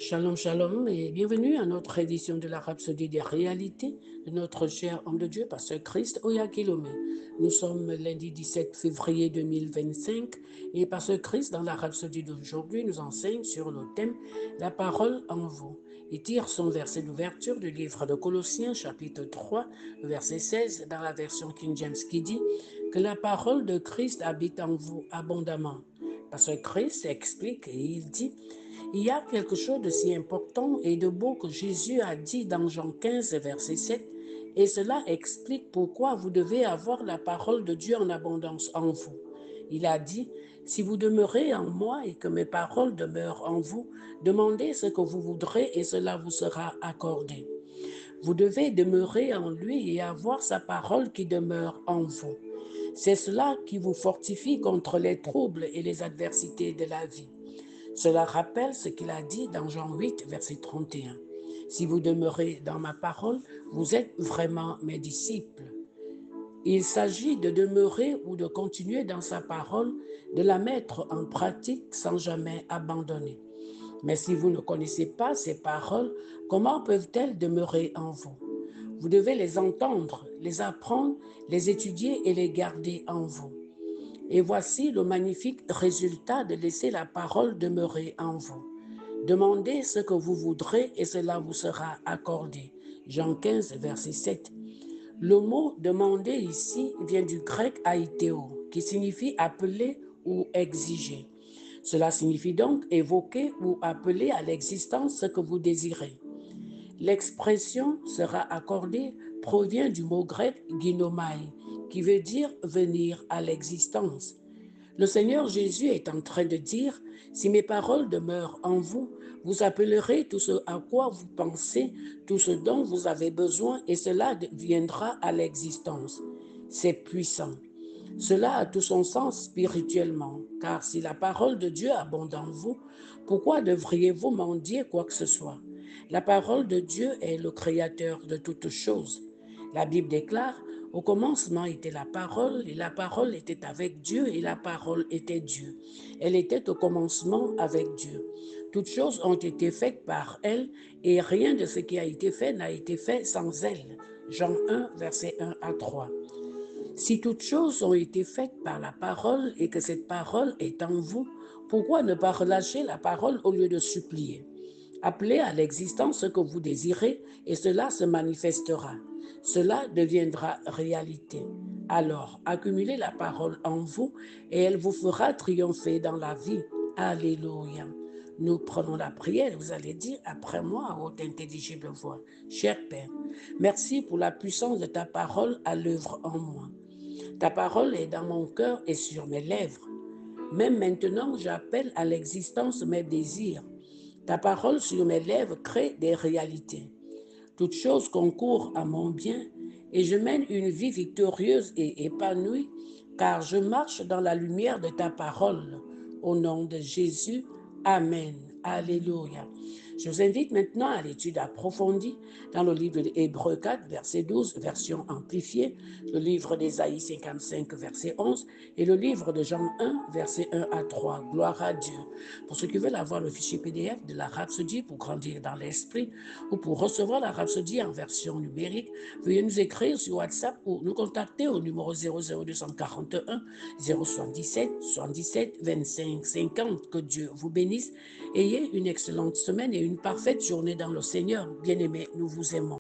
Shalom, shalom et bienvenue à notre édition de la Rhapsodie des réalités de notre cher homme de Dieu, Pasteur Christ Oyakilome. Nous sommes lundi 17 février 2025 et Pasteur Christ, dans la Rhapsodie d'aujourd'hui, nous enseigne sur le thème La parole en vous. Il tire son verset d'ouverture du livre de Colossiens, chapitre 3, verset 16, dans la version King James, qui dit que la parole de Christ habite en vous abondamment. Pasteur Christ explique et il dit: il y a quelque chose de si important et de beau que Jésus a dit dans Jean 15, verset 7, et cela explique pourquoi vous devez avoir la parole de Dieu en abondance en vous. Il a dit: si vous demeurez en moi et que mes paroles demeurent en vous, demandez ce que vous voudrez et cela vous sera accordé. Vous devez demeurer en lui et avoir sa parole qui demeure en vous. C'est cela qui vous fortifie contre les troubles et les adversités de la vie. Cela rappelle ce qu'il a dit dans Jean 8, verset 31. Si vous demeurez dans ma parole, vous êtes vraiment mes disciples. Il s'agit de demeurer ou de continuer dans sa parole, de la mettre en pratique sans jamais abandonner. Mais si vous ne connaissez pas ces paroles, comment peuvent-elles demeurer en vous? Vous devez les entendre, les apprendre, les étudier et les garder en vous. Et voici le magnifique résultat de laisser la parole demeurer en vous. Demandez ce que vous voudrez et cela vous sera accordé. Jean 15, verset 7. Le mot demander ici vient du grec aiteo, qui signifie appeler ou exiger. Cela signifie donc évoquer ou appeler à l'existence ce que vous désirez. L'expression sera accordée provient du mot grec ginomai, qui veut dire venir à l'existence. Le Seigneur Jésus est en train de dire: si mes paroles demeurent en vous, vous appellerez tout ce à quoi vous pensez, tout ce dont vous avez besoin, et cela viendra à l'existence. C'est puissant. Cela a tout son sens spirituellement, car si la parole de Dieu abonde en vous, pourquoi devriez-vous mendier quoi que ce soit? La parole de Dieu est le créateur de toutes choses. La Bible déclare: au commencement était la parole, et la parole était avec Dieu, et la parole était Dieu. Elle était au commencement avec Dieu. Toutes choses ont été faites par elle, et rien de ce qui a été fait n'a été fait sans elle. Jean 1, verset 1 à 3. Si toutes choses ont été faites par la parole et que cette parole est en vous, pourquoi ne pas relâcher la parole au lieu de supplier? Appelez à l'existence ce que vous désirez et cela se manifestera. Cela deviendra réalité. Alors, accumulez la parole en vous et elle vous fera triompher dans la vie. Alléluia. Nous prenons la prière, vous allez dire après moi à haute intelligible voix: cher Père, merci pour la puissance de ta parole à l'œuvre en moi. Ta parole est dans mon cœur et sur mes lèvres. Même maintenant, j'appelle à l'existence mes désirs. Ta parole sur mes lèvres crée des réalités. Toutes choses concourent à mon bien et je mène une vie victorieuse et épanouie car je marche dans la lumière de ta parole. Au nom de Jésus, Amen. Alléluia. Je vous invite maintenant à l'étude approfondie dans le livre d'Hébreux 4, verset 12, version amplifiée, le livre d'Ésaïe 55, verset 11 et le livre de Jean 1, verset 1 à 3. Gloire à Dieu. Pour ceux qui veulent avoir le fichier PDF de la Rhapsodie pour grandir dans l'esprit ou pour recevoir la Rhapsodie en version numérique, veuillez nous écrire sur WhatsApp ou nous contacter au numéro 00241 077 77 25 50. Que Dieu vous bénisse. Ayez une excellente semaine et une parfaite journée dans le Seigneur. Bien-aimés, nous vous aimons.